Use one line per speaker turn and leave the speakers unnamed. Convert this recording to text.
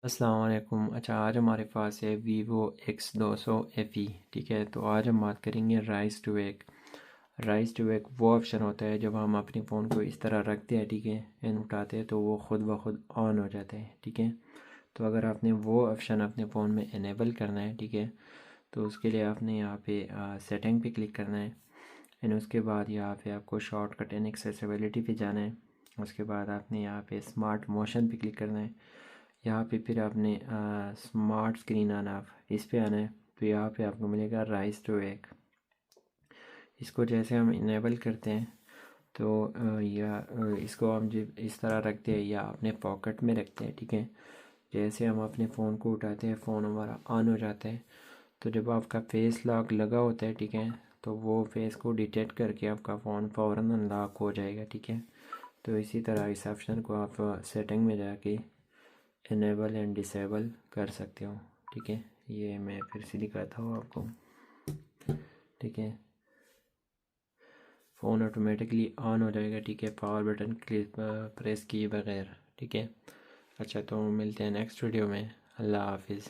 अस्सलाम वालेकुम। अच्छा, आज हमारे पास है वीवो X200 FE। ठीक है, तो आज हम बात करेंगे raise to wake. Raise to wake वो ऑप्शन होता है जब हम अपने फ़ोन को इस तरह रखते हैं, ठीक है, एंड उठाते हैं तो वो ख़ुद ब खुद ऑन हो जाता है। ठीक है, तो अगर आपने वो ऑप्शन अपने फ़ोन में इनेबल करना है, ठीक है, तो उसके लिए आपने यहाँ पे सेटिंग पे क्लिक करना है। एंड उसके बाद यहाँ पे आपको शॉर्टकट एंड एक्सेसिबिलिटी पे जाना है। उसके बाद आपने यहाँ पे स्मार्ट मोशन पे क्लिक करना है। यहाँ पे फिर आपने स्मार्ट स्क्रीन आना, इस पे आना है। तो यहाँ पे आपको मिलेगा राइस टू वेक। इसको जैसे हम इनेबल करते हैं तो इसको हम जब इस तरह रखते हैं या अपने पॉकेट में रखते हैं, ठीक है, जैसे हम अपने फ़ोन को उठाते हैं फ़ोन हमारा ऑन हो जाता है। तो जब आपका फेस लॉक लगा होता है, ठीक है, तो वो फेस को डिटेक्ट करके आपका फ़ोन फ़ौरन अनलॉक हो जाएगा। ठीक है, तो इसी तरह इस ऑप्शन को आप सेटिंग में जाके इनेबल एंड डिसेबल कर सकते हो। ठीक है, ये मैं फिर से दिखाता हूँ आपको। ठीक है, फ़ोन ऑटोमेटिकली ऑन हो जाएगा। ठीक है, पावर बटन क्लिक प्रेस किए बगैर। ठीक है, अच्छा, तो मिलते हैं नेक्स्ट वीडियो में। अल्लाह हाफिज़।